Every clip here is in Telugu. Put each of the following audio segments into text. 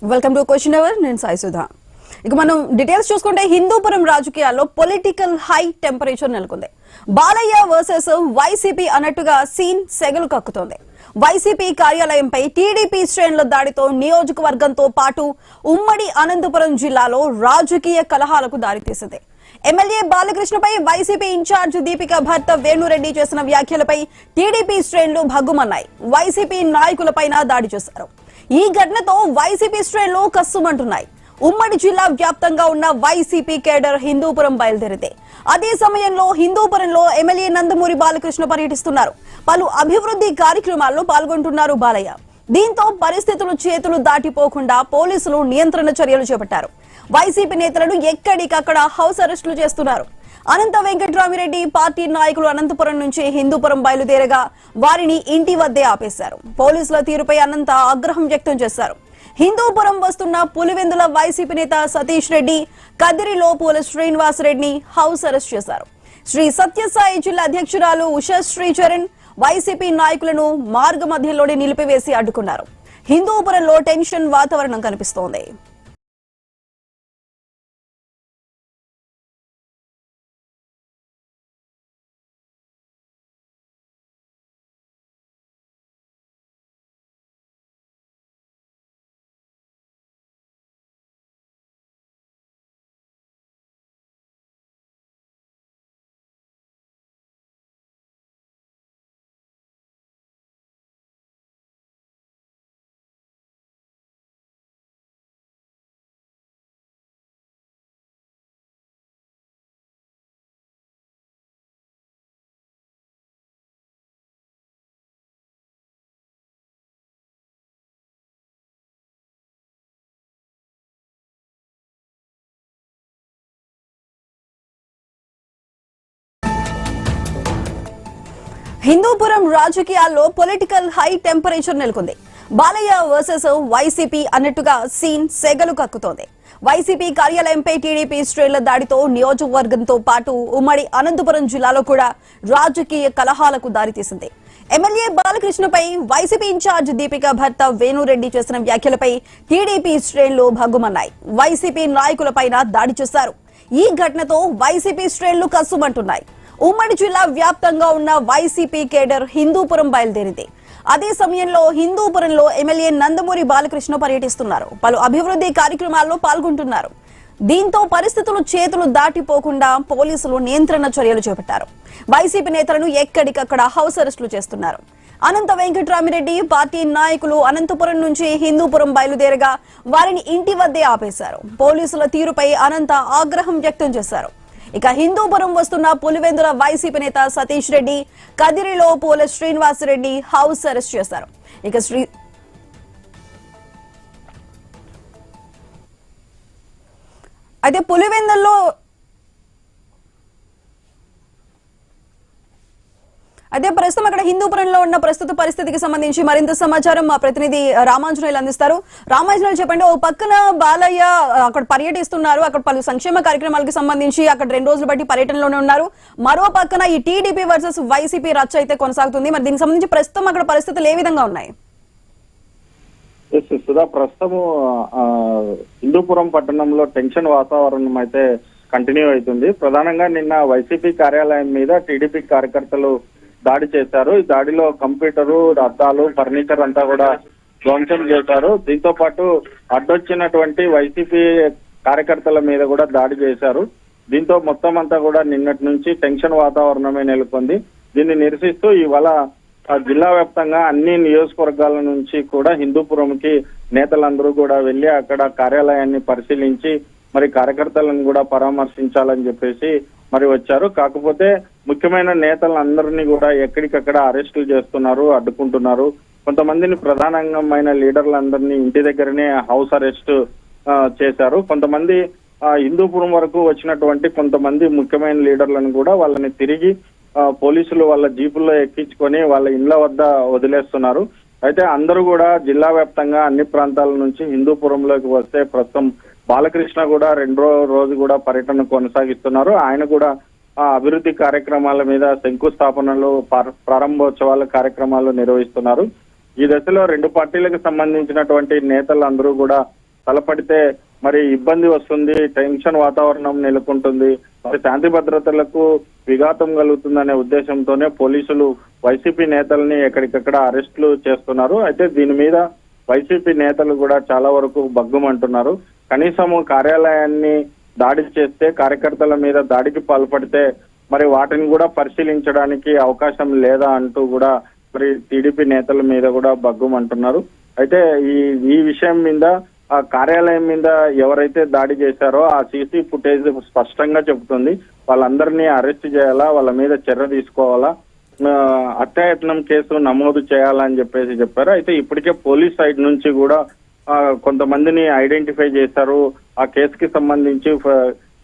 Welcome to question hour. నేను సాయి సుధా. ఇక మనం డీటెయిల్స్ చూసుకుంటే హిందూపురం రాజకీయాల్లో పొలిటికల్ హై టెంపరేచర్ నెలకొంది. బాలయ్య వర్సెస్ వైసీపీ అన్నట్టుగా సీన్ సెగలు కక్కుతోంది. వైసీపీ కార్యాలయంపై టీడీపీ శ్రేణుల దాడితో నియోజకవర్గంతో పాటు ఉమ్మడి అనంతపురం జిల్లాలో రాజకీయ కలహాలకు దారితీసింది. ఎమ్మెల్యే బాలకృష్ణపై వైసీపీ ఇన్ఛార్జ్ దీపిక భర్త వేణురెడ్డి చేసిన వ్యాఖ్యలపై టీడీపీ శ్రేణులు భగ్గుమన్నాయి. వైసీపీ నాయకులపైన దాడి చేశారు. ఈ ఘటనతో వైసీపీ శ్రేణులు కస్సుమంటున్నాయి. ఉమ్మడి జిల్లా వ్యాప్తంగా ఉన్న వైసీపీ కేడర్ హిందూపురం బయలుదేరింది. అదే సమయంలో హిందూపురంలో ఎమ్మెల్యే నందమూరి బాలకృష్ణ పర్యటిస్తున్నారు. పలు అభివృద్ధి కార్యక్రమాల్లో పాల్గొంటున్నారు బాలయ్య. దీంతో పరిస్థితులు చేతులు దాటిపోకుండా పోలీసులు నియంత్రణ చర్యలు చేపట్టారు. వైసీపీ నేతలను ఎక్కడికక్కడ హౌస్ అరెస్టులు చేస్తున్నారు. అనంత వెంకట్రామిరెడ్డి పార్టీ నాయకులు అనంతపురం నుంచి హిందూపురం బయలుదేరగా వారిని ఇంటి వద్దే ఆపేశారు. పోలీసుల తీరుపై అనంత ఆగ్రహం వ్యక్తం చేశారు. హిందూపురం వస్తున్న పులివెందుల వైసీపీ నేత సతీష్ రెడ్డి, కదిరిలో పోల శ్రీనివాస్ రెడ్డిని హౌస్ అరెస్ట్ చేశారు. శ్రీ సత్యసాయి జిల్లా అధ్యక్షురాలు ఉషా శ్రీచరణ్ వైసీపీ నాయకులను మార్గ మధ్యలోనే నిలిపివేసి అడ్డుకున్నారు. హిందూపురంలో టెన్షన్ వాతావరణం కనిపిస్తోంది. హిందూపురం రాజకీయాల్లో పొలిటికల్ హై టెంపరేచర్ నెలకొంది. బాలయ్య వర్సెస్ వైసీపీ అన్నట్టుగా సీన్ సెగలు కక్కుతోంది. వైసీపీ కార్యాలయంపై టీడీపీ శ్రేణుల దాడితో నియోజకవర్గంతో పాటు ఉమ్మడి అనంతపురం జిల్లాలో కూడా రాజకీయ కలహాలకు దారితీసింది. ఎమ్మెల్యే బాలకృష్ణపై వైసీపీ ఇన్ఛార్జ్ దీపిక భర్త వేణురెడ్డి చేసిన వ్యాఖ్యలపై టీడీపీ శ్రేణులు భగ్గుమన్నాయి. వైసీపీ నాయకులపైన దాడి చేశారు. ఈ ఘటనతో వైసీపీ శ్రేణులు కస్సుమంటున్నాయి. ఉమ్మడి జిల్లా వ్యాప్తంగా ఉన్న వైసీపీ కేడర్ హిందూపురం బయలుదేరింది. అదే సమయంలో హిందూపురంలో ఎమ్మెల్యే నందమూరి బాలకృష్ణ పర్యటిస్తున్నారు. పలు అభివృద్ధి కార్యక్రమాల్లో పాల్గొంటున్నారు. దీంతో పరిస్థితులు చేతులు దాటిపోకుండా పోలీసులు నియంత్రణ చర్యలు చేపట్టారు. వైసీపీ నేతలను ఎక్కడికక్కడ హౌస్ అరెస్టులు చేస్తున్నారు. అనంత వెంకట్రామిరెడ్డి పార్టీ నాయకులు అనంతపురం నుంచి హిందూపురం బయలుదేరగా వారిని ఇంటి వద్దే ఆపేశారు. పోలీసుల తీరుపై అనంత ఆగ్రహం వ్యక్తం చేశారు. ఇక హిందూపురం వస్తున్న పులివెందుల వైసీపీ నేత సతీష్ రెడ్డి, కదిరిలో పోల శ్రీనివాస్ రెడ్డి హౌస్ అరెస్ట్ చేశారు. ఇక అయితే పులివెందుల్లో ప్రస్తుతం అక్కడ హిందూపురంలో ఉన్న ప్రస్తుత పరిస్థితికి సంబంధించి మరింత సమాచారం మా ప్రతినిధి రామాంజనేయులు అందిస్తారు. రామాంజనేయులు చెప్పండి, ఓ పక్కన బాలయ్య అక్కడ పర్యటిస్తున్నారు, అక్కడ పలు సంక్షేమ కార్యక్రమాలకు సంబంధించి అక్కడ 2 రోజులు బట్టి పర్యటనలోనే ఉన్నారు. మరో పక్కన ఈ టీడీపీ వర్సెస్ వైసీపీ రచ్చ అయితే కొనసాగుతుంది. మరి దీనికి సంబంధించి ప్రస్తుతం అక్కడ పరిస్థితులు ఏ విధంగా ఉన్నాయి? సుధా, ప్రస్తుతం హిందూపురం పట్టణంలో టెన్షన్ వాతావరణం అయితే కంటిన్యూ అవుతుంది. ప్రధానంగా నిన్న వైసీపీ కార్యాలయం మీద టీడీపీ కార్యకర్తలు దాడి చేశారు. ఈ దాడిలో కంప్యూటరు, అద్దాలు, ఫర్నిచర్ అంతా కూడా ధ్వంసం చేశారు. దీంతో పాటు అడ్డొచ్చినటువంటి వైసీపీ కార్యకర్తల మీద కూడా దాడి చేశారు. దీంతో మొత్తం అంతా కూడా నిన్నటి నుంచి టెన్షన్ వాతావరణమే నెలకొంది. దీన్ని నిరసిస్తూ ఇవాళ జిల్లా వ్యాప్తంగా అన్ని నియోజకవర్గాల నుంచి కూడా హిందూపురంకి నేతలందరూ కూడా వెళ్లి అక్కడ కార్యాలయాన్ని పరిశీలించి మరి కార్యకర్తలను కూడా పరామర్శించాలని చెప్పేసి మరి వచ్చారు. కాకపోతే ముఖ్యమైన నేతలందరినీ కూడా ఎక్కడికక్కడ అరెస్టులు చేస్తున్నారు, అడ్డుకుంటున్నారు. కొంతమందిని ప్రధానమైన లీడర్లందరినీ ఇంటి దగ్గరనే హౌస్ అరెస్ట్ చేశారు. కొంతమంది హిందూపురం వరకు వచ్చినటువంటి కొంతమంది ముఖ్యమైన లీడర్లను కూడా వాళ్ళని తిరిగి పోలీసులు వాళ్ళ జీపుల్లో ఎక్కించుకొని వాళ్ళ ఇళ్ల వద్ద వదిలేస్తున్నారు. అయితే అందరూ కూడా జిల్లా వ్యాప్తంగా అన్ని ప్రాంతాల నుంచి హిందూపురంలోకి వస్తే ప్రస్తుతం బాలకృష్ణ కూడా 2వ రోజు కూడా పర్యటన కొనసాగిస్తున్నారు. ఆయన కూడా అభివృద్ధి కార్యక్రమాల మీద శంకుస్థాపనలు, ప్రారంభోత్సవాల కార్యక్రమాలు నిర్వహిస్తున్నారు. ఈ దశలో 2 పార్టీలకు సంబంధించినటువంటి నేతలందరూ కూడా తలపడితే మరి ఇబ్బంది వస్తుంది, టెన్షన్ వాతావరణం నెలకొంటుంది, మరి శాంతి భద్రతలకు విఘాతం కలుగుతుందనే ఉద్దేశంతోనే పోలీసులు వైసీపీ నేతల్ని ఎక్కడికక్కడ అరెస్టులు చేస్తున్నారు. అయితే దీని మీద వైసీపీ నేతలు కూడా చాలా వరకు బగ్గుమంటున్నారు. కనీసం కార్యాలయాన్ని దాడి చేస్తే, కార్యకర్తల మీద దాడికి పాల్పడితే మరి వాటిని కూడా పరిశీలించడానికి అవకాశం లేదా అంటూ కూడా మరి టీడీపీ నేతల మీద కూడా బగ్గుమంటున్నారు. అయితే ఈ విషయం మీద ఆ కార్యాలయం మీద ఎవరైతే దాడి చేశారో ఆ సీసీ ఫుటేజ్ స్పష్టంగా చెబుతుంది. వాళ్ళందరినీ అరెస్ట్ చేయాలా, వాళ్ళ మీద చర్య తీసుకోవాలా, హత్యాయత్నం కేసు నమోదు చేయాలని చెప్పారు. అయితే ఇప్పటికే పోలీస్ సైడ్ నుంచి కూడా కొంతమందిని ఐడెంటిఫై చేశారు, ఆ కేసుకి సంబంధించి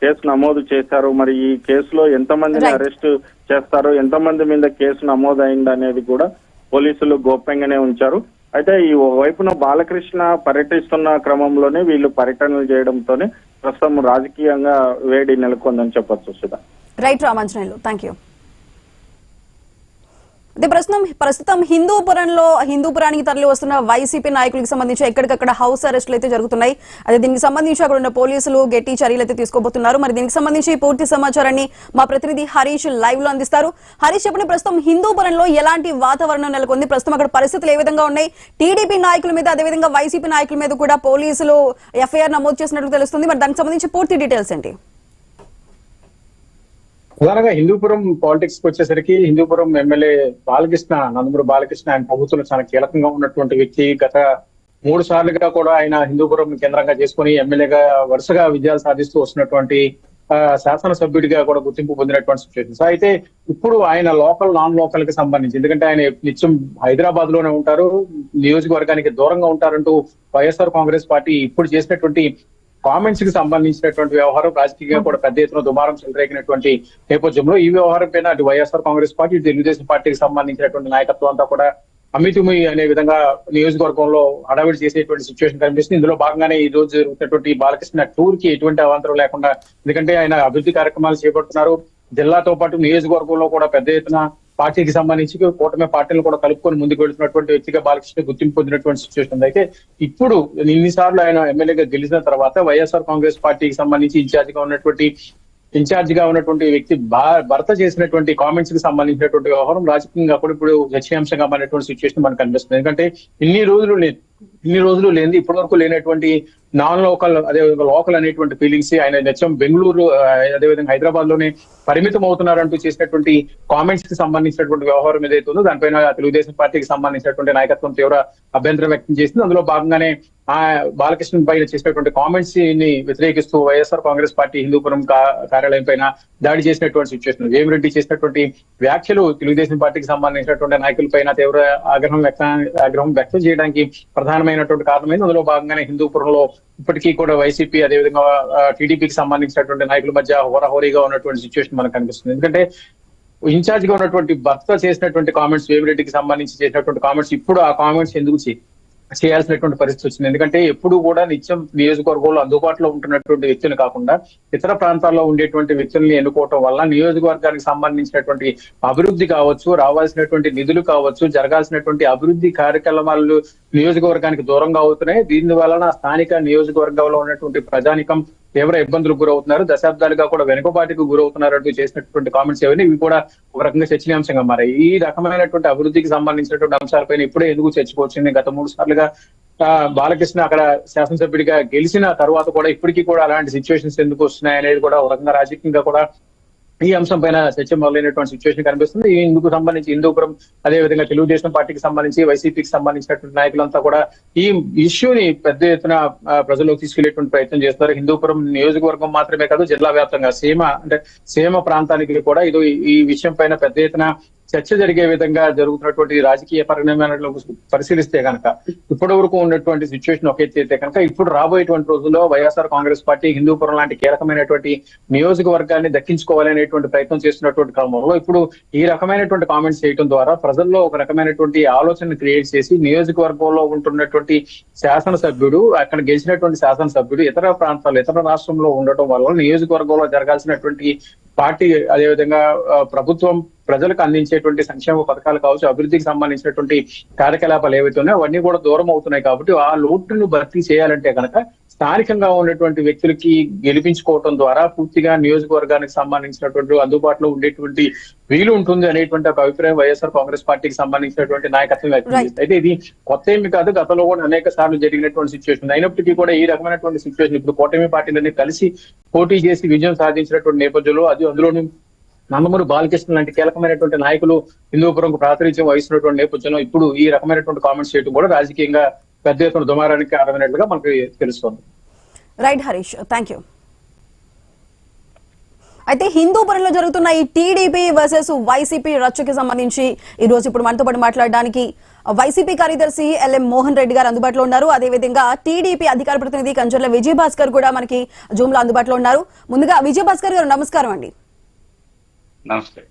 కేసు నమోదు చేశారు. మరి ఈ కేసులో ఎంతమందిని అరెస్ట్ చేస్తారు, ఎంతమంది మీద కేసు నమోదు అయింది అనేది కూడా పోలీసులు గోప్యంగానే ఉంచారు. అయితే ఈ వైపున బాలకృష్ణ పర్యటిస్తున్న క్రమంలోనే వీళ్ళు పర్యటనలు చేయడంతోనే ప్రస్తుతం రాజకీయంగా వేడి నెలకొందని చెప్పొచ్చు. Sudha. Right Ramanjaneyulu, thank you. అదే ప్రస్తుతం హిందూపురానికి తరలి వస్తున్న వైసీపీ నాయకులకు సంబంధించి ఎక్కడికక్కడ హౌస్ అరెస్టులు అయితే జరుగుతున్నాయి. అదే దీనికి సంబంధించి అక్కడ ఉన్న పోలీసులు గట్టి చర్యలు అయితే తీసుకోబోతున్నారు. మరి దీనికి సంబంధించి పూర్తి సమాచారాన్ని మా ప్రతినిధి హరీష్ లైవ్ లో అందిస్తారు. హరీష్, చెప్పండి, ప్రస్తుతం హిందూపురంలో ఎలాంటి వాతావరణం నెలకొంది, ప్రస్తుతం అక్కడ పరిస్థితులు ఏ విధంగా ఉన్నాయి, టీడీపీ నాయకుల మీద అదేవిధంగా వైసీపీ నాయకుల మీద కూడా పోలీసులు ఎఫ్ఐఆర్ నమోదు చేసినట్లు తెలుస్తుంది. మరి దానికి సంబంధించి పూర్తి డీటెయిల్స్ ఏంటి? ప్రధానంగా హిందూపురం పాలిటిక్స్ కి వచ్చేసరికి హిందూపురం ఎమ్మెల్యే నందమూరి బాలకృష్ణ ఆయన ప్రభుత్వంలో చాలా కీలకంగా ఉన్నటువంటి వ్యక్తి. గత 3 సార్లుగా కూడా ఆయన హిందూపురం కేంద్రంగా చేసుకుని ఎమ్మెల్యేగా వరుసగా విజయాలు సాధిస్తూ వస్తున్నటువంటి శాసనసభ్యుడిగా కూడా గుర్తింపు పొందినటువంటి సిచ్యువేషన్స్. అయితే ఇప్పుడు ఆయన నాన్ లోకల్ కి సంబంధించి, ఎందుకంటే ఆయన నిత్యం హైదరాబాద్ లోనే ఉంటారు, నియోజకవర్గానికి దూరంగా ఉంటారంటూ వైఎస్ఆర్ కాంగ్రెస్ పార్టీ ఇప్పుడు చేసినటువంటి కామెంట్స్ కి సంబంధించినటువంటి వ్యవహారం రాజకీయంగా కూడా పెద్ద ఎత్తున దుమారం చెలరేగినటువంటి నేపథ్యంలో ఈ వ్యవహారం పైన అటు వైఎస్ఆర్ కాంగ్రెస్ పార్టీ, ఇటు తెలుగుదేశం పార్టీకి సంబంధించినటువంటి నాయకత్వం అంతా కూడా అమితుమి అనే విధంగా నియోజకవర్గంలో హడావిడి చేసేటువంటి సిచ్యువేషన్ కనిపిస్తుంది. ఇందులో భాగంగానే ఈ రోజు జరుగుతున్నటువంటి బాలకృష్ణ టూర్ కి ఎటువంటి అవాంతరం లేకుండా, ఎందుకంటే ఆయన అభివృద్ధి కార్యక్రమాలు చేపడుతున్నారు. జిల్లాతో పాటు నియోజకవర్గంలో కూడా పెద్ద ఎత్తున పార్టీకి సంబంధించి కూటమి పార్టీలు కూడా కలుపుకొని ముందుకు వెళ్తున్నటువంటి వ్యక్తిగా బాలకృష్ణ గుర్తింపు పొందినటువంటి సిచ్యువేషన్ ఉంది. అయితే ఇప్పుడు ఇన్నిసార్లు ఆయన ఎమ్మెల్యేగా గెలిచిన తర్వాత వైఎస్ఆర్ కాంగ్రెస్ పార్టీకి సంబంధించి ఇన్ఛార్జ్ గా ఉన్నటువంటి వ్యక్తి భర్త చేసినటువంటి కామెంట్స్ కి సంబంధించినటువంటి వ్యవహారం రాజకీయంగా కూడా ఇప్పుడు చర్చనీయాంశంగా మారినటువంటి సిచ్యువేషన్ మనకు కనిపిస్తుంది. ఎందుకంటే ఇన్ని రోజులు లేని ఇప్పటి వరకు లేనటువంటి నాన్ లోకల్ అదే లోకల్ అనేటువంటి ఫీలింగ్స్ ఆయన నిత్యం బెంగళూరు అదేవిధంగా హైదరాబాద్ లోనే పరిమితం అవుతున్నారంటూ చేసినటువంటి కామెంట్స్ కి సంబంధించినటువంటి వ్యవహారం ఏదైతే ఉందో దానిపైన తెలుగుదేశం పార్టీకి సంబంధించినటువంటి నాయకత్వం తీవ్ర అభ్యంతరం వ్యక్తం చేసింది. అందులో భాగంగానే ఆ బాలకృష్ణ పైన చేసినటువంటి కామెంట్స్ ని వ్యతిరేకిస్తూ వైఎస్ఆర్ కాంగ్రెస్ పార్టీ హిందూపురం కార్యాలయం పైన దాడి చేసినటువంటి సిచ్యువేషన్, వేమిరెడ్డి చేసినటువంటి వ్యాఖ్యలు తెలుగుదేశం పార్టీకి సంబంధించినటువంటి నాయకుల పైన తీవ్ర ఆగ్రహం వ్యక్తం చేయడానికి ప్రధానమైనటువంటి కారణమైంది. అందులో భాగంగానే హిందూపురంలో ఇప్పటికీ కూడా వైసీపీ అదేవిధంగా టీడీపీకి సంబంధించినటువంటి నాయకుల మధ్య హోరాహోరీగా ఉన్నటువంటి సిచ్యువేషన్ మనకు కనిపిస్తుంది. ఎందుకంటే ఇన్ఛార్జ్ గా ఉన్నటువంటి భర్త చేసినటువంటి కామెంట్స్, వేమిరెడ్డికి సంబంధించి చేసినటువంటి కామెంట్స్, ఇప్పుడు ఆ కామెంట్స్ ఎందుకు చేయాల్సినటువంటి పరిస్థితి వచ్చింది. ఎందుకంటే ఎప్పుడు కూడా నిత్యం నియోజకవర్గంలో అందుబాటులో ఉంటున్నటువంటి వ్యక్తులు కాకుండా ఇతర ప్రాంతాల్లో ఉండేటువంటి వ్యక్తుల్ని ఎన్నుకోవటం వల్ల నియోజకవర్గానికి సంబంధించినటువంటి అభివృద్ధి కావచ్చు, రావాల్సినటువంటి నిధులు కావచ్చు, జరగాల్సినటువంటి అభివృద్ధి కార్యక్రమాలు నియోజకవర్గానికి దూరంగా అవుతున్నాయి. దీని వలన స్థానిక నియోజకవర్గంలో ఉన్నటువంటి ప్రజానికం తీవ్ర ఇబ్బందులకు గురవుతున్నారు, దశాబ్దాలుగా కూడా వెనుకబాటుకు గురవుతున్నారంటూ చేసినటువంటి కామెంట్స్ ఏవైనా ఇవి కూడా ఒక రకంగా చర్చనీయాంశంగా మారాయి. ఈ రకమైనటువంటి అభివృద్ధికి సంబంధించినటువంటి అంశాలపైన ఇప్పుడే ఎందుకు చర్చకొచ్చింది? గత 3 సార్లుగా బాలకృష్ణ అక్కడ శాసనసభ్యుడిగా గెలిచిన తర్వాత కూడా ఇప్పటికీ కూడా అలాంటి సిచ్యువేషన్స్ ఎందుకు వస్తున్నాయి అనేది కూడా ఒక రకంగా రాజకీయంగా కూడా ఈ అంశం పైన చర్చ మొదలైనటువంటి సిచ్యువేషన్ కనిపిస్తుంది. ఇందుకు సంబంధించి హిందూపురం అదేవిధంగా తెలుగుదేశం పార్టీకి సంబంధించి వైసీపీకి సంబంధించినటువంటి నాయకులంతా కూడా ఈ ఇష్యూని పెద్ద ఎత్తున ప్రజల్లోకి తీసుకెళ్లేటువంటి ప్రయత్నం చేస్తారు. హిందూపురం నియోజకవర్గం మాత్రమే కాదు, జిల్లా వ్యాప్తంగా సీమ ప్రాంతానికి కూడా ఈ విషయం పైన పెద్ద ఎత్తున చర్చ జరిగే విధంగా జరుగుతున్నటువంటి రాజకీయ పరిణామాలను పరిశీలిస్తే కనుక ఇప్పటి వరకు ఉన్నటువంటి సిచ్యువేషన్ ఒక ఎత్తు అయితే కనుక ఇప్పుడు రాబోయేటువంటి రోజుల్లో వైఎస్ఆర్ కాంగ్రెస్ పార్టీ హిందూపురం లాంటి కీలకమైనటువంటి నియోజకవర్గాన్ని దక్కించుకోవాలనేటువంటి ప్రయత్నం చేస్తున్నటువంటి క్రమంలో ఇప్పుడు ఈ రకమైనటువంటి కామెంట్స్ చేయడం ద్వారా ప్రజల్లో ఒక రకమైనటువంటి ఆలోచన క్రియేట్ చేసి నియోజకవర్గంలో ఉంటున్నటువంటి శాసనసభ్యుడు, అక్కడ గెలిచినటువంటి శాసనసభ్యుడు ఇతర ప్రాంతాల్లో ఇతర రాష్ట్రంలో ఉండటం వల్ల నియోజకవర్గంలో జరగాల్సినటువంటి పార్టీ అదేవిధంగా ప్రభుత్వం ప్రజలకు అందించేటువంటి సంక్షేమ పథకాలు కావచ్చు, అభివృద్ధికి సంబంధించినటువంటి కార్యకలాపాలు ఏవైతే ఉన్నాయో అవన్నీ కూడా దూరం అవుతున్నాయి. కాబట్టి ఆ లోటును భర్తీ చేయాలంటే కనుక స్థానికంగా ఉన్నటువంటి వ్యక్తులకి గెలిపించుకోవటం ద్వారా పూర్తిగా నియోజకవర్గానికి సంబంధించినటువంటి అందుబాటులో ఉండేటువంటి వీలు ఉంటుంది అనేటువంటి ఒక అభిప్రాయం వైఎస్ఆర్ కాంగ్రెస్ పార్టీకి సంబంధించినటువంటి నాయకత్వం వ్యక్తం చేస్తుంది. అయితే ఇది కొత్త ఏమి కాదు, గతంలో కూడా అనేక సార్లు జరిగినటువంటి సిచ్యువేషన్. అయినప్పటికీ కూడా ఈ రకమైనటువంటి సిచ్యువేషన్ ఇప్పుడు కూటమి పార్టీలన్నీ కలిసి పోటీ చేసి విజయం సాధించినటువంటి నేపథ్యంలో అందులోనూ నందమూరి బాలకృష్ణ లాంటి కీలకమైనటువంటి నాయకులు హిందూపురంకు ప్రాతినిధ్యం వహిస్తున్నటువంటి నేపథ్యంలో ఇప్పుడు ఈ రకమైనటువంటి కామెంట్స్ చేయడం కూడా రాజకీయంగా పెద్ద ఎత్తున దుమారానికి కారణమైనట్లుగా మనకి తెలుస్తుంది. Right Harish, thank you. అయితే హిందూపురంలో జరుగుతున్న ఈ టీడీపీ వర్సెస్ వైసీపీ రచ్చకి సంబంధించి ఈ రోజు ఇప్పుడు మనతో పాటు మాట్లాడడానికి వైసీపీ కార్యదర్శి ఎల్ఎం మోహన్ రెడ్డి గారు అందుబాటులో ఉన్నారు. అదేవిధంగా టీడీపీ అధికార ప్రతినిధి కంచర్ల విజయభాస్కర్ కూడా మనకి జూమ్ లో అందుబాటులో ఉన్నారు. ముందుగా విజయభాస్కర్ గారు నమస్కారం అండి. నమస్తే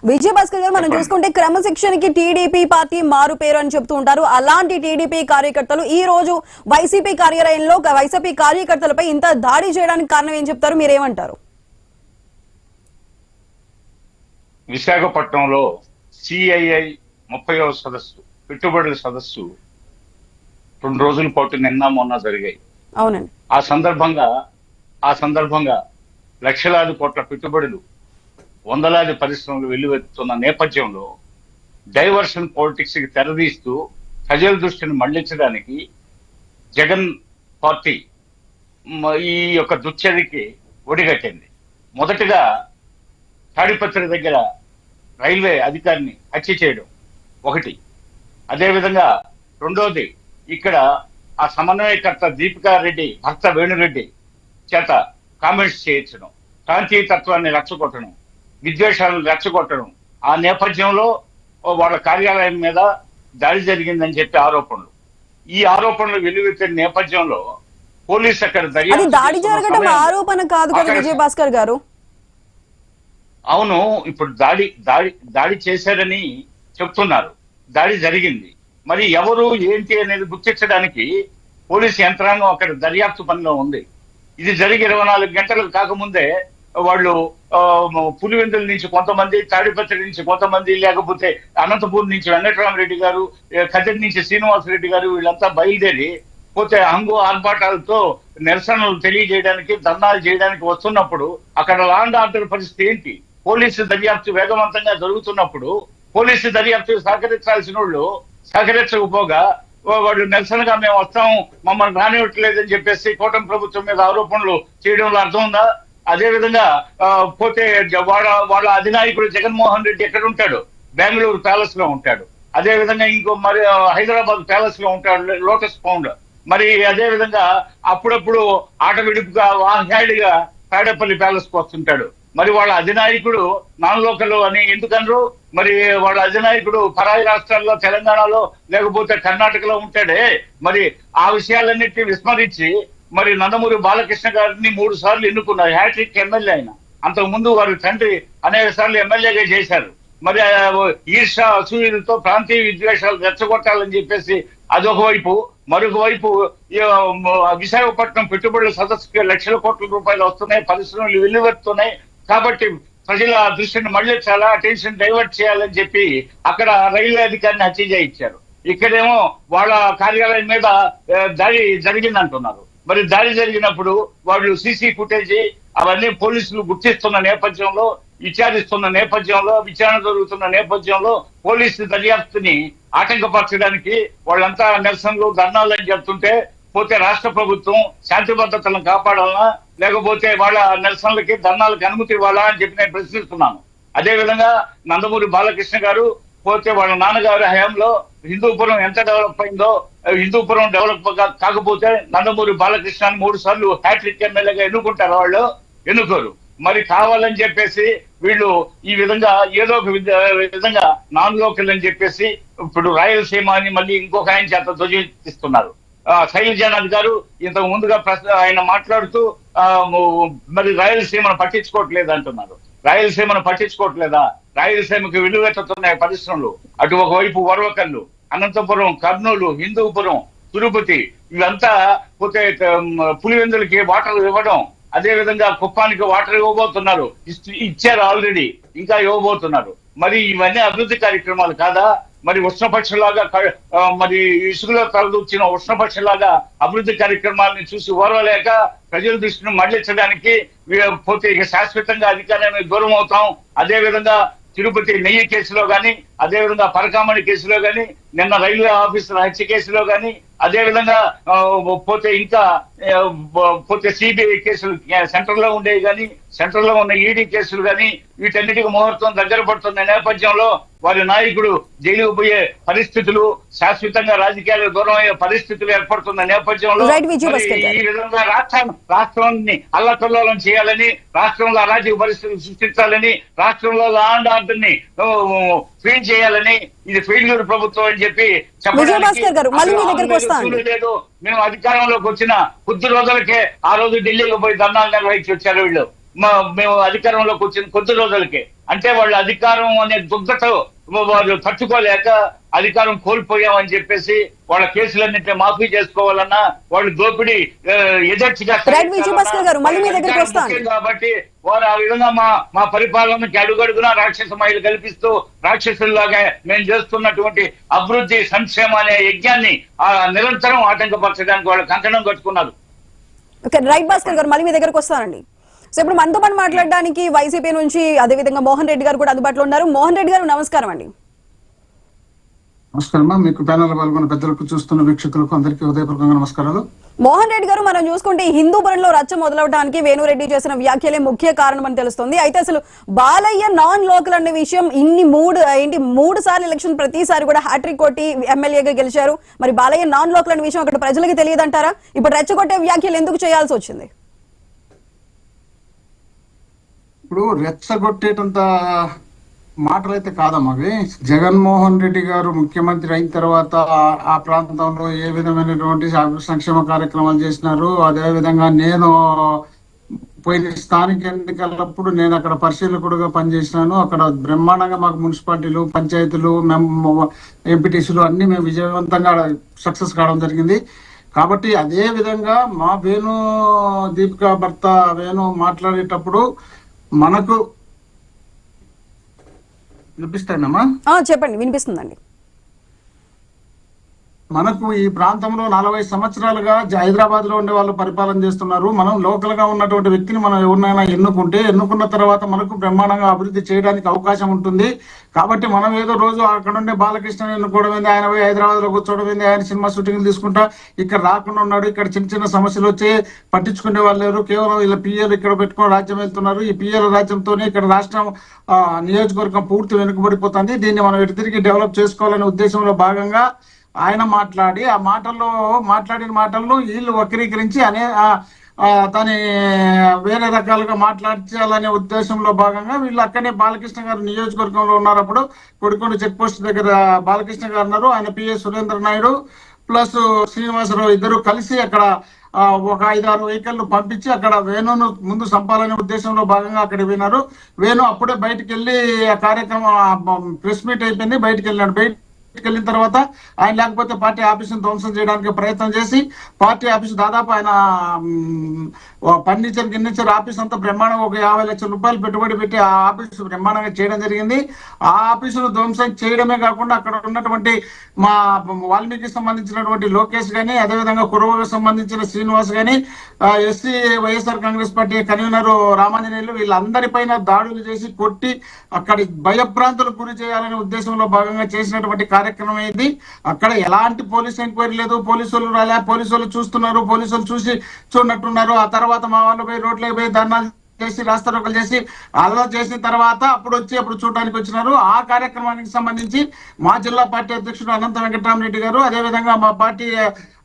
విజయభాస్కర్ గారు, మనం చూసుకుంటే క్రమశిక్షణకి టీడీపీ పార్టీ మారు పేరు అని చెప్తూ ఉంటారు. అలాంటి టీడీపీ కార్యకర్తలు ఈ రోజు వైసీపీ కార్యాలయంలో వైసీపీ కార్యకర్తలపై ఇంత దాడి చేయడానికి కారణం ఏం చెప్తారు, మీరేమంటారు? విశాఖపట్నంలో సిఐఐ 30వ సదస్సు పెట్టుబడుల సదస్సు 2 రోజుల పాటు నిన్న మొన్న జరిగాయి. అవునండి. ఆ సందర్భంగా లక్షలాది కోట్ల పెట్టుబడులు, వందలాది పరిశ్రమలు వెల్లువెత్తుతున్న నేపథ్యంలో డైవర్షన్ పాలిటిక్స్ కి తెరదీస్తూ ప్రజల దృష్టిని మళ్లించడానికి జగన్ పార్టీ ఈ యొక్క దుశ్చర్యకి ఒడిగట్టింది. మొదటగా తాడిపత్రి దగ్గర రైల్వే అధికారిని హత్య చేయడం ఒకటి. అదేవిధంగా రెండోది, ఇక్కడ ఆ సమన్వయకర్త దీపికా రెడ్డి భర్త వేణురెడ్డి చేత కామెంట్స్ చేయించడం, ప్రాంతీయ తత్వాన్ని రెచ్చగొట్టడం, విద్వేషాలను రెచ్చగొట్టడం. ఆ నేపథ్యంలో వాళ్ళ కార్యాలయం మీద దాడి జరిగిందని చెప్పి ఆరోపణలు. ఈ ఆరోపణలు వెల్లువెత్తిన నేపథ్యంలో పోలీసు అక్కడ దాడి జరగడం ఆరోపణ కాదు కదా విజయభాస్కర్ గారు? అవును, ఇప్పుడు దాడి చేశారని చెప్తున్నారు. దాడి జరిగింది. మరి ఎవరు ఏంటి అనేది గుర్తించడానికి పోలీసు యంత్రాంగం అక్కడ దర్యాప్తు పనిలో ఉంది. ఇది జరిగి 24 గంటలకు కాకముందే వాళ్ళు పులివెందుల నుంచి కొంతమంది, తాడిపత్రి నుంచి కొంతమంది, లేకపోతే అనంతపూర్ నుంచి వెంకటరామరెడ్డి గారు, కదిరి నుంచి శ్రీనివాసరెడ్డి గారు వీళ్ళంతా బయలుదేరి పోతే హంగు ఆర్భాటాలతో నిరసనలు తెలియజేయడానికి, ధర్నాలు చేయడానికి వస్తున్నప్పుడు అక్కడ లా అండ్ ఆర్డర్ పరిస్థితి ఏంటి? పోలీసు దర్యాప్తు వేగవంతంగా జరుగుతున్నప్పుడు పోలీసు దర్యాప్తు సహకరించాల్సిన వాళ్ళు సహకరించకపోగా వాళ్ళు నిరసనగా మేము వస్తాం, మమ్మల్ని రానివ్వట్లేదని చెప్పేసి కూటమి ప్రభుత్వం మీద ఆరోపణలు చేయడంలో అర్థం ఉందా? అదే విధంగా పోతే వాళ్ళ అధినాయకుడు జగన్మోహన్ రెడ్డి ఎక్కడ ఉంటాడు? బెంగళూరు ప్యాలెస్ లో ఉంటాడు. అదే విధంగా ఇంకో మరి హైదరాబాద్ ప్యాలెస్ లో ఉంటాడు, లోటస్ పౌండ్. మరి అదే విధంగా అప్పుడప్పుడు ఆట విడుపుగా వాహ్యాడిగా తాడేపల్లి ప్యాలెస్ కు వస్తుంటాడు. మరి వాళ్ళ అధినాయకుడు నాన్ లోకల్ అని ఎందుకనరు? మరి వాళ్ళ అధినాయకుడు పరాయి రాష్ట్రాల్లో, తెలంగాణలో లేకపోతే కర్ణాటకలో ఉంటాడే. మరి ఆ విషయాలన్నిటిని విస్మరించి మరి నందమూరి బాలకృష్ణ గారిని 3 సార్లు ఎన్నుకున్నారు. హ్యాట్రిక్ ఎమ్మెల్యే ఆయన. అంతకు ముందు వారి తండ్రి అనేక సార్లు ఎమ్మెల్యేగా చేశారు. మరి ఈర్ష అసూయలతో ప్రాంతీయ విద్వేషాలు రెచ్చగొట్టాలని చెప్పేసి అదొక వైపు. మరొక వైపు విశాఖపట్నం పెట్టుబడుల సదస్సుకి లక్షల కోట్ల రూపాయలు వస్తున్నాయి, పరిశ్రమలు వెల్లువెత్తున్నాయి. కాబట్టి ప్రజల దృష్టిని మళ్లించాలా, అటెన్షన్ డైవర్ట్ చేయాలని చెప్పి అక్కడ రైల్వే అధికారిని హత్య చేయించారు. ఇక్కడేమో వాళ్ళ కార్యాలయం మీద దాడి జరిగిందంటున్నారు. మరి దాడి జరిగినప్పుడు వాళ్ళు సీసీ ఫుటేజ్ అవన్నీ పోలీసులు గుర్తిస్తున్న నేపథ్యంలో, విచారిస్తున్న నేపథ్యంలో, విచారణ జరుగుతున్న నేపథ్యంలో పోలీసు దర్యాప్తుని ఆటంకపరచడానికి వాళ్ళంతా నిరసనలు, ధర్నాలు అని చెప్తుంటే పోతే రాష్ట్ర ప్రభుత్వం శాంతి భద్రతలను కాపాడాలన్నా లేకపోతే వాళ్ళ నిరసనలకి, ధర్నాలకి అనుమతి ఇవ్వాలా అని చెప్పి నేను ప్రశ్నిస్తున్నాను. అదే విధంగా నందమూరి బాలకృష్ణ గారు పోతే వాళ్ళ నాన్నగారి హయాంలో హిందూపురం ఎంత డెవలప్ అయిందో, హిందూపురం డెవలప్ కాకపోతే నందమూరి బాలకృష్ణని 3 సార్లు హ్యాట్రిక్ ఎమ్మెల్యేగా ఎన్నుకుంటారు, వాళ్ళు ఎన్నుకోరు. మరి కావాలని చెప్పేసి వీళ్ళు ఈ విధంగా ఏదో ఒక విధంగా నాన్ లోకల్ అని చెప్పేసి ఇప్పుడు రాయలసీమ అని మళ్ళీ ఇంకొక ఆయన చేత ధ్వజిస్తున్నారు. శైలజానాథ్ గారు ఇంతకు ముందుగా ఆయన మాట్లాడుతూ మరి రాయలసీమను పట్టించుకోవట్లేదు అంటున్నారు. రాయలసీమను పట్టించుకోవట్లేదా? రాయలసీమకు విలువెత్తుతున్నాయి పరిశ్రమలు. అటు ఒకవైపు వరవకల్లు, అనంతపురం, కర్నూలు, హిందూపురం, తిరుపతి ఇవంతా పోతే పులివెందులకి వాటర్ ఇవ్వడం, అదే విధంగా కుప్పానికి వాటర్ ఇవ్వబోతున్నారు, ఇచ్చారు ఆల్రెడీ, ఇంకా ఇవ్వబోతున్నారు. మరి ఇవన్నీ అభివృద్ధి కార్యక్రమాలు కాదా? మరి ఉష్ణపక్షలాగా మరి ఇసుకలో తలదూర్చిన ఉష్ణపక్షలాగా అభివృద్ధి కార్యక్రమాలను చూసి ఓర్వలేక ప్రజల దృష్టిని మళ్లించడానికి పోతే ఇక శాశ్వతంగా అధికారానికి దూరం అవుతాం. అదే విధంగా తిరుపతి నెయ్యి కేసులో గాని, అదే విధంగా పరకామణి కేసులో గాని, నిన్న రైల్వే ఆఫీసర్ హత్య కేసులో గాని, అదే విధంగా పోతే ఇంకా పోతే సిబిఐ కేసులు సెంట్రల్ లో ఉండేవి కానీ, సెంట్రల్ లో ఉన్న ఈడీ కేసులు కానీ, వీటన్నిటికీ ముహూర్తం దగ్గర పడుతున్న నేపథ్యంలో వారి నాయకుడు జైలుకు పోయే పరిస్థితులు, శాశ్వతంగా రాజకీయాలకు దూరం అయ్యే పరిస్థితులు ఏర్పడుతున్న నేపథ్యంలో ఈ విధంగా రాష్ట్రాన్ని అల్లకల్లోలం చేయాలని, రాష్ట్రంలో అరాజక పరిస్థితులు సృష్టించాలని, రాష్ట్రంలో లా అండ్ ఆర్డర్ ని ఫీల్ చేయాలని, ఇది ఫెయిల్యూర్ ప్రభుత్వం అని చెప్పి లేదు. మేము అధికారంలోకి వచ్చిన కొద్ది రోజులకే ఆ రోజు ఢిల్లీలో పోయి ధర్నాలు నిర్వహించి వచ్చారు వీళ్ళు. మేము అధికారంలోకి వచ్చిన కొద్ది రోజులకే, అంటే వాళ్ళు అధికారం అనే దుగ్ధతో వాళ్ళు తట్టుకోలేక అధికారం కోల్పోయామని చెప్పేసి వాళ్ళ కేసులన్నింటినీ మాఫీ చేసుకోవాలన్నా, వాళ్ళు దోపిడీ ఎదర్చిగా కాబట్టి వారు ఆ విధంగా మా పరిపాలనకి అడుగడుగునా రాక్షస మహిళలు కల్పిస్తూ రాక్షసుల్లాగా మేము చేస్తున్నటువంటి అభివృద్ధి సంక్షేమ అనే యజ్ఞాన్ని నిరంతరం ఆటంకపరచడానికి వాళ్ళు కంకణం కట్టుకున్నారు. రైట్ భాస్కర్ గారు, మళ్ళీ మీ దగ్గరకు వస్తానండి. సో ఇప్పుడు మనతో పాటు మాట్లాడడానికి వైసీపీ నుంచి అదేవిధంగా మోహన్ రెడ్డి గారు కూడా అందుబాటులో ఉన్నారు. మోహన్ రెడ్డి గారు నమస్కారం అండి. నమస్కారం. మీకు ప్యానల్ పాల్గొన్న పెద్దలకు, చూస్తున్న వీక్షకులకు అందరికీ హృదయపూర్వకంగా నమస్కారాలు. మోహన్ రెడ్డి గారు, మనం చూసుకుంటే హిందూపురంలో రచ్చ మొదలవడానికి వేణురెడ్డి చేసిన వ్యాఖ్యలే ముఖ్య కారణం అని తెలుస్తుంది. అయితే అసలు బాలయ్య నాన్ లోకల్ అనే విషయం మూడు సార్లు ఎలక్షన్ ప్రతిసారి కూడా హ్యాట్రిక్ కొట్టి ఎమ్మెల్యేగా గెలిచారు. మరి బాలయ్య నాన్ లోకల్ అనే విషయం అక్కడ ప్రజలకు తెలియదంటారా? ఇప్పుడు రెచ్చగొట్టే వ్యాఖ్యలు ఎందుకు చేయాల్సి వచ్చింది? ఇప్పుడు రెచ్చగొట్టేటంత మాటలైతే కాదమ్మా అవి. జగన్మోహన్ రెడ్డి గారు ముఖ్యమంత్రి అయిన తర్వాత ఆ ప్రాంతంలో ఏ విధమైనటువంటి సంక్షేమ కార్యక్రమాలు చేసినారు, అదే విధంగా నేను పోయిన స్థానిక ఎన్నికలప్పుడు నేను అక్కడ పరిశీలకుడుగా పనిచేసినాను. అక్కడ బ్రహ్మాండంగా మాకు మున్సిపాలిటీలు, పంచాయతీలు, ఎంపీటీసీలు అన్ని మేము విజయవంతంగా సక్సెస్ కావడం జరిగింది. కాబట్టి అదే విధంగా మా వేణు దీపిక భర్త వేణు మాట్లాడేటప్పుడు మనకు వినిపిస్తానమ్మా? చెప్పండి, వినిపిస్తుందండి. మనకు ఈ ప్రాంతంలో 40 సంవత్సరాలుగా హైదరాబాద్ లో ఉండే వాళ్ళు పరిపాలన చేస్తున్నారు. మనం లోకల్ గా ఉన్నటువంటి వ్యక్తిని మనం ఎవరినైనా ఎన్నుకున్న తర్వాత మనకు బ్రహ్మాండంగా అభివృద్ధి చేయడానికి అవకాశం ఉంటుంది. కాబట్టి మనం ఏదో రోజు అక్కడ ఉండే బాలకృష్ణ ఎన్నుకోవడం ఏంది, ఆయన పోయి హైదరాబాద్ లో కూర్చోవడం ఏంది, ఆయన సినిమా షూటింగ్లు తీసుకుంటా ఇక్కడ రాకుండా ఉన్నాడు, ఇక్కడ చిన్న చిన్న సమస్యలు వచ్చి పట్టించుకునే వాళ్ళు లేరు. కేవలం ఇలా పిఎలు ఇక్కడ పెట్టుకొని రాజ్యం వెళ్తున్నారు. ఈ పిఎల రాజ్యంతోనే ఇక్కడ రాష్ట్రం నియోజకవర్గం పూర్తి వెనుకబడిపోతుంది. దీన్ని మనం ఎటు తిరిగి డెవలప్ చేసుకోవాలనే ఉద్దేశంలో భాగంగా ఆయన మాట్లాడిన మాటలను వీళ్ళు వక్రీకరించి దాని వేరే రకాలుగా మాట్లాడాలనే ఉద్దేశంలో భాగంగా వీళ్ళు అక్కడే బాలకృష్ణ గారు నియోజకవర్గంలో ఉన్నారు. అప్పుడు కొడికొండ చెక్ పోస్ట్ దగ్గర బాలకృష్ణ గారు ఉన్నారు, ఆయన పిఎస్ సురేంద్ర నాయుడు ప్లస్ శ్రీనివాసరావు ఇద్దరు కలిసి అక్కడ ఒక 5-6 వెహికల్లు పంపించి అక్కడ వేణును ముందు చంపాలనే ఉద్దేశంలో భాగంగా అక్కడ విన్నారు. వేణు అప్పుడే బయటకు వెళ్ళి ఆ కార్యక్రమం ప్రెస్ మీట్ అయిపోయింది, బయటకు వెళ్ళినాడు. వెళ్ళిన తర్వాత ఆయన లేకపోతే పార్టీ ఆఫీసును ధ్వంసం చేయడానికి ప్రయత్నం చేసి పార్టీ ఆఫీసు దాదాపు ఆయన ఫర్నిచర్ ఆఫీస్ అంతా బ్రహ్మాండంగా ఒక 50 లక్షల రూపాయలు పెట్టుబడి పెట్టి ఆ ఆఫీసు బ్రహ్మాండంగా చేయడం జరిగింది. ఆ ఆఫీసును ధ్వంసం చేయడమే కాకుండా అక్కడ ఉన్నటువంటి మా వాల్మీకి సంబంధించినటువంటి లోకేష్ గాని, అదేవిధంగా కురవకు సంబంధించిన శ్రీనివాస్ గాని, SC YSR Congress party convener Ramanjaneyulu వీళ్ళందరిపైన దాడులు చేసి కొట్టి అక్కడి భయభ్రాంతులకు గురి చేయాలనే ఉద్దేశంలో భాగంగా చేసినటువంటి కార్యక్రమం అయింది. అక్కడ ఎలాంటి పోలీస్ ఎంక్వైరీ లేదు, పోలీసులు రాలే, పోలీసులు చూస్తున్నారు, పోలీసులు చూడనట్టున్నారు. ఆ తర్వాత మా వాళ్ళు పోయి రోడ్లకు పోయి ధర్నాలు చేసి రాస్తారోకలు చేసి అలా చేసిన తర్వాత అప్పుడు చూడడానికి వచ్చినారు. ఆ కార్యక్రమానికి సంబంధించి మా జిల్లా పార్టీ అధ్యక్షుడు అనంత వెంకటరామరెడ్డి గారు, అదేవిధంగా మా పార్టీ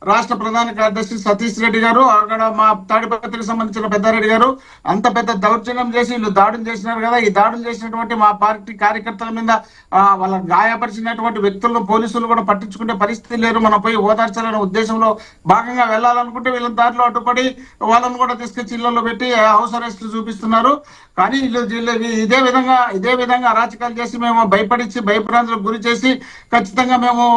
రాష్ట్ర ప్రధాన కార్యదర్శి సతీష్ రెడ్డి గారు, అక్కడ మా తాడిపత్రికి సంబంధించిన పెద్దారెడ్డి గారు అంత పెద్ద దౌర్జన్యం చేసి వీళ్ళు దాడులు చేసినారు కదా. ఈ దాడులు చేసినటువంటి మా పార్టీ కార్యకర్తల మీద వాళ్ళ గాయపరిచినటువంటి వ్యక్తులను పోలీసులు కూడా పట్టించుకునే పరిస్థితి లేరు. మనం పోయి ఓదార్చాలనే ఉద్దేశంలో భాగంగా వెళ్ళాలనుకుంటే వీళ్ళ దారిలో అడ్డుపడి వాళ్ళను కూడా తీసుకొచ్చి ఇళ్లలో పెట్టి హౌస్ అరెస్టులు చూపిస్తున్నారు. కానీ ఇదే విధంగా అరాచకాలు చేసి మేము భయపడించి భయభ్రాంతులకు గురి చేసి ఖచ్చితంగా మేము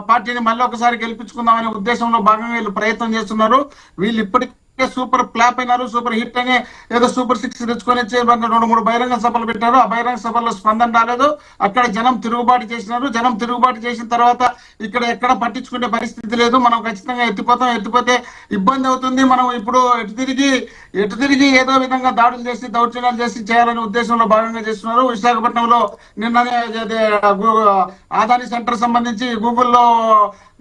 పార్టీని మళ్ళీ ఒకసారి గెలిపించుకుందామనే ఉద్దేశంలో భాగంగా వీళ్ళు ప్రయత్నం చేస్తున్నారు. వీళ్ళు ఇప్పటికీ సూపర్ ఫ్లాప్ అయినారు, సూపర్ హిట్ అని ఏదో సూపర్ 6 తెచ్చుకొని 2-3 బహిరంగ సభలు పెట్టారు. ఆ బహిరంగ సభల్లో స్పందన రాలేదు. అక్కడ జనం తిరుగుబాటు చేసినారు. జనం తిరుగుబాటు చేసిన తర్వాత ఇక్కడ ఎక్కడ పట్టించుకునే పరిస్థితి లేదు. మనం ఖచ్చితంగా ఎత్తిపోతే ఇబ్బంది అవుతుంది. మనం ఇప్పుడు ఎటు తిరిగి ఏదో విధంగా దాడులు చేసి దౌర్జన్యాలు చేయాలనే ఉద్దేశంలో భాగంగా చేస్తున్నారు. విశాఖపట్నంలో నిన్ననే ఆదాని సెంటర్ సంబంధించి గూగుల్లో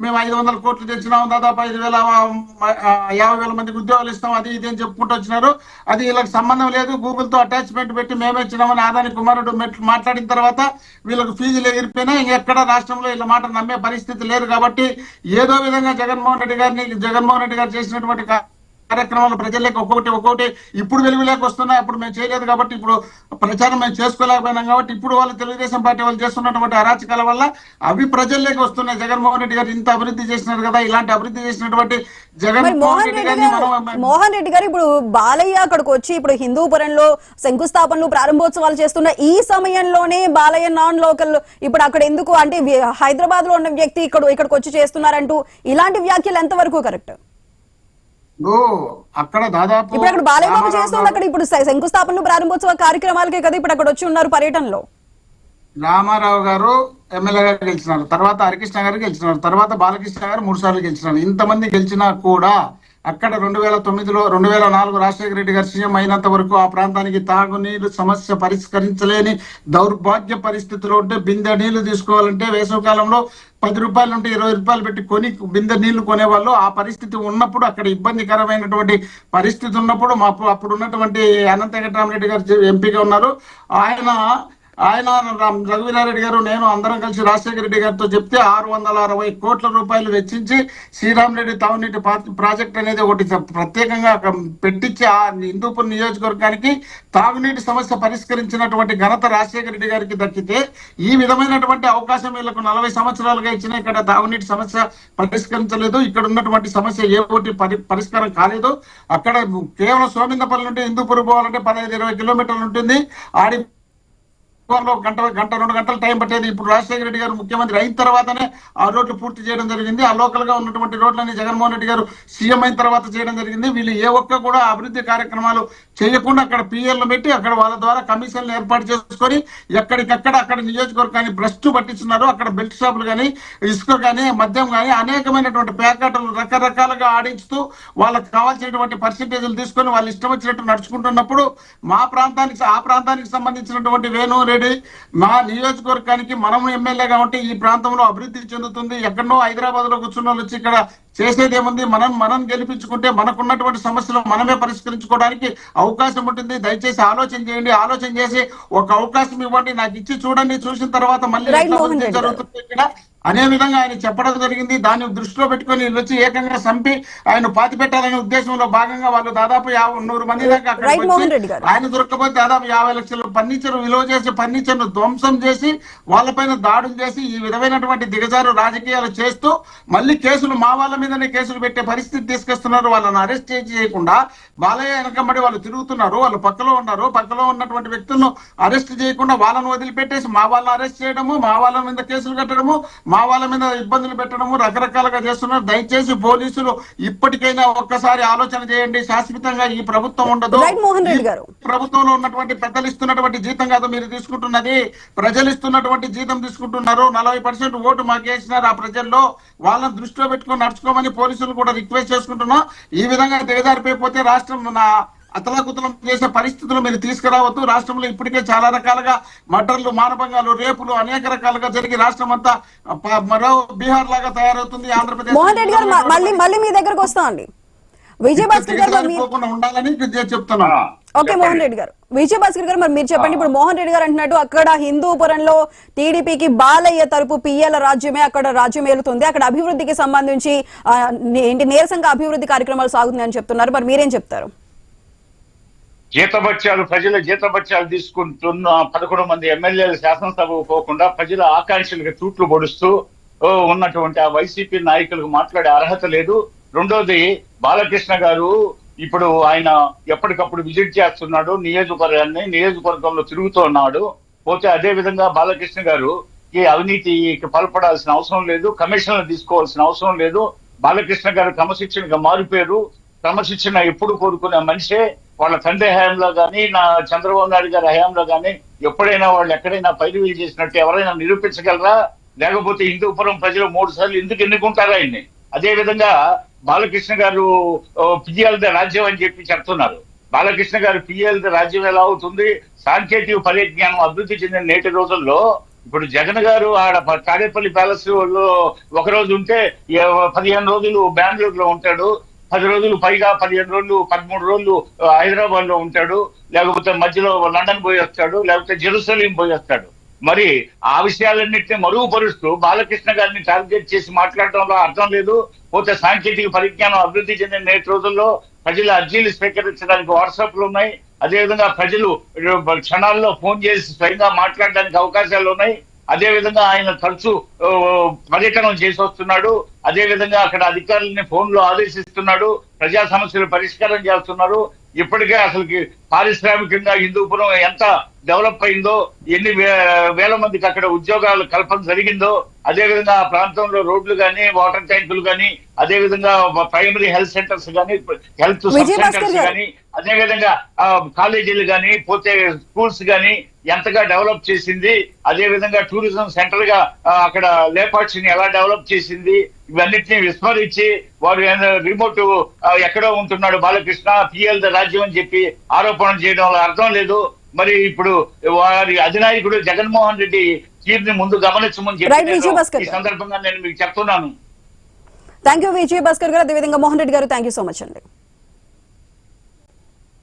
మేము 500 కోట్లు తెచ్చినాం, దాదాపు 50,000 మందికి ఉద్యోగాలు ఇస్తాం, అది ఇది అని చెప్పుకుంటూ వచ్చినారు. అది వీళ్ళకి సంబంధం లేదు. గూగుల్ తో అటాచ్మెంట్ పెట్టి మేమే ఇచ్చినామని ఆదాని కుమారుడు మాట్లాడిన తర్వాత వీళ్ళకి ఫీజులు ఎగిరిపోయినా ఇంకెక్కడ రాష్ట్రంలో వీళ్ళ మాట నమ్మే పరిస్థితి లేదు. కాబట్టి ఏదో విధంగా జగన్మోహన్ రెడ్డి గారు చేసినటువంటి కార్యక్రమాలు ప్రజలకు ఒక్కొక్కటి ఇప్పుడు వెలుగులోకి వస్తున్నాయి. అప్పుడు మేము చేయలేదు కాబట్టి, ఇప్పుడు ప్రచారం మేము చేసుకోలేకపోయినాం కాబట్టి, ఇప్పుడు వాళ్ళు తెలుగుదేశం పార్టీ వాళ్ళు చేస్తున్నటువంటి అరాచకాల వల్ల అవి ప్రజల్లోకి వస్తున్నాయి. జగన్మోహన్ రెడ్డి గారు ఇంత అభివృద్ధి చేసినారు కదా, ఇలాంటి అభివృద్ధి చేసినటువంటి మోహన్ రెడ్డి గారు ఇప్పుడు బాలయ్య అక్కడికి వచ్చి ఇప్పుడు హిందూపురంలో శంకుస్థాపనలు ప్రారంభోత్సవాలు చేస్తున్న ఈ సమయంలోనే బాలయ్య నాన్ లోకల్ ఇప్పుడు అక్కడ ఎందుకు అంటే హైదరాబాద్ లో ఉన్న వ్యక్తి ఇక్కడికి వచ్చి చేస్తున్నారంటూ ఇలాంటి వ్యాఖ్యలు ఎంతవరకు కరెక్ట్? అక్కడ దాదాపు ఇప్పుడు అక్కడ బాలయ్య బాబు చేస్తున్నారు, అక్కడ ఇప్పుడు శంకుస్థాపనలు ప్రారంభోత్సవ కార్యక్రమాలకే కదా ఇప్పుడు అక్కడ వచ్చి ఉన్నారు పర్యటనలో. రామారావు గారు ఎమ్మెల్యేగా గెలిచినారు, తర్వాత హరికృష్ణ గారు గెలిచినారు, తర్వాత బాలకృష్ణ గారు 3 సార్లు గెలిచినారు. ఇంతమంది గెలిచినా కూడా అక్కడ 2009లో 2004 రాజశేఖర రెడ్డి గారు సీఎం అయినంత వరకు ఆ ప్రాంతానికి తాగునీరు సమస్య పరిష్కరించలేని దౌర్భాగ్య పరిస్థితిలో ఉంటే బిందె నీళ్లు తీసుకోవాలంటే వేసవికాలంలో 10 రూపాయల నుండి 20 రూపాయలు పెట్టి బిందె నీళ్లు కొనేవాళ్ళు. ఆ పరిస్థితి ఉన్నప్పుడు, అక్కడ ఇబ్బందికరమైనటువంటి పరిస్థితి ఉన్నప్పుడు అప్పుడు ఉన్నటువంటి అనంత వెంకటరామరెడ్డి గారు ఎంపీగా ఉన్నారు. ఆయన రఘువీరారెడ్డి గారు నేను అందరం కలిసి రాజశేఖర రెడ్డి గారితో చెప్తే 660 కోట్ల రూపాయలు వెచ్చించి శ్రీరామరెడ్డి తాగునీటి ప్రాజెక్ట్ అనేది ఒకటి ప్రత్యేకంగా పెట్టించి ఆ హిందూపూర్ నియోజకవర్గానికి తాగునీటి సమస్య పరిష్కరించినటువంటి ఘనత రాజశేఖర రెడ్డి గారికి దక్కితే, ఈ విధమైనటువంటి అవకాశం వీళ్ళకు 40 సంవత్సరాలుగా ఇచ్చిన ఇక్కడ తాగునీటి సమస్య పరిష్కరించలేదు. ఇక్కడ ఉన్నటువంటి సమస్య ఏ ఒకటి పరిష్కారం కాలేదు. అక్కడ కేవలం సోమిందపల్లి నుండి హిందూపూర్ పోవాలంటే 15-20 కిలోమీటర్లు ఉంటుంది. గంట 2 గంటల టైం పట్టేది. ఇప్పుడు రాజశేఖర రెడ్డి గారు ముఖ్యమంత్రి అయిన తర్వాతనే ఆ రోడ్లు పూర్తి చేయడం జరిగింది. ఆ లోకల్ గా ఉన్నటువంటి రోడ్లని జగన్మోహన్ రెడ్డి గారు సీఎం అయిన తర్వాత చేయడం జరిగింది. వీళ్ళు ఏ ఒక్క కూడా అభివృద్ధి కార్యక్రమాలు చేయకుండా అక్కడ పిఎల్లు పెట్టి అక్కడ వాళ్ళ ద్వారా కమిషన్లు ఏర్పాటు చేసుకొని ఎక్కడికక్కడ అక్కడ నియోజకవర్గాన్ని భ్రష్టు పట్టిస్తున్నారు. అక్కడ బెల్ట్ షాపులు కానీ, ఇసుక కానీ, మద్యం కానీ అనేకమైనటువంటి ప్యాకెట్లు రకరకాలుగా ఆడించుతూ వాళ్ళకి కావాల్సినటువంటి పర్సెంటేజ్లు తీసుకొని వాళ్ళు ఇష్టం వచ్చినట్టు నడుచుకుంటున్నప్పుడు ఆ ప్రాంతానికి సంబంధించినటువంటి వేణు రెడ్డి మా నియోజకవర్గానికి మనం ఎమ్మెల్యేగా ఉంటే ఈ ప్రాంతంలో అభివృద్ధి చెందుతుంది. ఎక్కడో హైదరాబాద్ లో కూర్చున్న వాళ్ళు వచ్చి ఇక్కడ చేసేది ఏముంది? మనం గెలిపించుకుంటే మనకున్నటువంటి సమస్యలు మనమే పరిష్కరించుకోవడానికి అవకాశం ఉంటుంది. దయచేసి ఆలోచన చేయండి. ఆలోచన చేసి ఒక అవకాశం ఇవ్వండి, నాకు ఇచ్చి చూడండి, చూసిన తర్వాత మళ్ళీ జరుగుతుంది ఇక్కడ అనే విధంగా ఆయన చెప్పడం జరిగింది. దాన్ని దృష్టిలో పెట్టుకుని వీళ్ళు వచ్చి ఏకంగా చంపి ఆయన పాతి పెట్టాలనే ఉద్దేశంలో భాగంగా వాళ్ళు దాదాపు 100 మంది దాకా ఆయన దొరకపోతే దాదాపు 50 లక్షలు ఫర్నిచర్ విలువ చేసి ఫర్నిచర్ ను ధ్వంసం చేసి వాళ్ళపైన దాడులు చేసి ఈ విధమైనటువంటి దిగజారు రాజకీయాలు చేస్తూ మళ్ళీ కేసులు మా వాళ్ళ మీదనే కేసులు పెట్టే పరిస్థితి తీసుకొస్తున్నారు. వాళ్ళని అరెస్ట్ చేయకుండా బాలయ్య వెనకబడి వాళ్ళు తిరుగుతున్నారు. వాళ్ళు పక్కలో ఉన్నారు. పక్కలో ఉన్నటువంటి వ్యక్తులను అరెస్ట్ చేయకుండా వాళ్ళను వదిలిపెట్టేసి మా వాళ్ళని అరెస్ట్ చేయడము, మా వాళ్ళ మీద కేసులు కట్టడము, మా వాళ్ళ మీద ఇబ్బందులు పెట్టడము రకరకాలుగా చేస్తున్నారు. దయచేసి పోలీసులు ఇప్పటికైనా ఒక్కసారి ఆలోచన చేయండి. శాశ్వతంగా ఈ ప్రభుత్వం ఉండదు. ప్రభుత్వంలో ఉన్నటువంటి పెద్దలు ఇస్తున్నటువంటి జీతం కాదు మీరు తీసుకుంటున్నది, ప్రజలు ఇస్తున్నటువంటి జీతం తీసుకుంటున్నారు. 40% ఓటు మాకు వేసినారు. ఆ ప్రజల్లో వాళ్ళని దృష్టిలో పెట్టుకొని నడుచుకోమని పోలీసులు కూడా రిక్వెస్ట్ చేసుకుంటున్నాం. ఈ విధంగా దిగజారిపోతే రాష్ట్రం అతలాకుతలం చేసే పరిస్థితులు మీరు తీసుకురావద్దు. రాష్ట్రంలో ఇప్పటికే చాలా రకాలుగా మర్డర్లు, మానభంగాలు, రేపులు అనేక రకాలుగా జరిగి రాష్ట్రం అంతా మరో బీహార్ లాగా తయారవుతుంది. ఆంధ్రప్రదేశ్ మోహన్ రెడ్డి గారు మళ్ళీ మీ దగ్గరకు వస్తా అండి. విజయభాస్కర్ గారు ఉండాలని చెప్తున్నాను. ఓకే మోహన్ రెడ్డి గారు, విజయభాస్కర్ గారు మరి మీరు చెప్పండి. ఇప్పుడు మోహన్ రెడ్డి గారు అంటున్నట్టు అక్కడ హిందూపురంలో టీడీపీకి బాలయ్య తరపు పిఎల రాజ్యమే అక్కడ రాజ్యం ఏలుతుంది. అక్కడ అభివృద్ధికి సంబంధించి నీరసంగా అభివృద్ధి కార్యక్రమాలు సాగుతున్నాయని చెప్తున్నారు. మరి మీరేం చెప్తారు? ప్రజల జీతభత్యాలు తీసుకుంటున్న 11 మంది ఎమ్మెల్యేలు శాసనసభకు పోకుండా ప్రజల ఆకాంక్షలకు తూట్లు పొడుస్తూ ఉన్నటువంటి ఆ వైసీపీ నాయకులకు మాట్లాడే అర్హత లేదు. రెండోది, బాలకృష్ణ గారు ఇప్పుడు ఆయన ఎప్పటికప్పుడు విజిట్ చేస్తున్నాడు నియోజకవర్గంలో తిరుగుతున్నాడు. పోతే అదే విధంగా బాలకృష్ణ గారు ఈ అవినీతికి పాల్పడాల్సిన అవసరం లేదు, కమిషన్లు తీసుకోవాల్సిన అవసరం లేదు. బాలకృష్ణ గారు క్రమశిక్షణగా మారిపోయారు. క్రమశిక్షణ ఎప్పుడు కోరుకునే మనిషే. వాళ్ళ తండ్రి హయాంలో కానీ, నా చంద్రబాబు నాయుడు గారి హయాంలో కానీ ఎప్పుడైనా వాళ్ళు ఎక్కడైనా పైరువీలు చేసినట్టు ఎవరైనా నిరూపించగలరా? లేకపోతే హిందూపురం ప్రజలు 3 సార్లు ఎందుకు ఎన్నుకుంటారా ఆయన్ని? అదే విధంగా బాలకృష్ణ గారు పిఎల్ది రాజ్యం అని చెప్పి చెప్తున్నారు. బాలకృష్ణ గారు పిఎల్ది రాజ్యం ఎలా అవుతుంది? సాంకేతిక పరిజ్ఞానం అభివృద్ధి చెందిన నేటి రోజుల్లో ఇప్పుడు జగన్ గారు ఆడ తాడేపల్లి ప్యాలెస్ లో ఒక రోజు ఉంటే 15 రోజులు బెంగళూరులో ఉంటాడు, 10 రోజులు పైగా 15 రోజులు 13 రోజులు హైదరాబాద్ లో ఉంటాడు, లేకపోతే మధ్యలో లండన్ పోయి వస్తాడు, లేకపోతే జెరూసలేం పోయి వస్తాడు. మరి ఆ విషయాలన్నింటినీ మరుగుపరుస్తూ బాలకృష్ణ గారిని టార్గెట్ చేసి మాట్లాడటంలో అర్థం లేదు. పోతే సాంకేతిక పరిజ్ఞానం అభివృద్ధి చెందిన నేటి రోజుల్లో ప్రజల అర్జీలు స్వీకరించడానికి వాట్సాప్లు ఉన్నాయి. అదేవిధంగా ప్రజలు క్షణాల్లో ఫోన్ చేసి స్వయంగా మాట్లాడడానికి అవకాశాలు ఉన్నాయి. అదేవిధంగా ఆయన తరచూ పర్యటన చేసి వస్తున్నాడు. అదేవిధంగా అక్కడ అధికారులని ఫోన్లో ఆదేశిస్తున్నాడు, ప్రజా సమస్యలు పరిష్కారం చేస్తున్నారు. ఇప్పటికే అసలుకి పారిశ్రామికంగా హిందూపురం ఎంత డెవలప్ అయిందో, ఎన్ని వేల మందికి అక్కడ ఉద్యోగాలు కల్పన జరిగిందో, అదేవిధంగా ఆ ప్రాంతంలో రోడ్లు కానీ, వాటర్ ట్యాంకులు కానీ, అదేవిధంగా ప్రైమరీ హెల్త్ సెంటర్స్ కానీ, హెల్త్ సబ్ సెంటర్స్ కానీ, అదేవిధంగా కాలేజీలు కానీ, పోతే స్కూల్స్ కానీ ఎంతగా డెవలప్ చేసింది. అదే విధంగా టూరిజం సెంటర్ గా అక్కడ లేపాక్షిని ఎలా డెవలప్ చేసింది. ఇవన్నిటిని విస్మరించి వారు రిమోట్ ఎక్కడో ఉంటున్నాడు బాలకృష్ణ, పిఎల్ రాజ్యం అని చెప్పి ఆరోపణ చేయడంలో అర్థం లేదు. మరి ఇప్పుడు వారి అధినాయకుడు జగన్మోహన్ రెడ్డి తీరుని ముందు గమనించమని చెప్పి ఈ సందర్భంగా నేను మీకు చెప్తున్నాను. థ్యాంక్ యూ విజయ్ భాస్కర్ గారు, అదేవిధంగా మోహన్ రెడ్డి గారు, థ్యాంక్ యూ సో మచ్ అండి.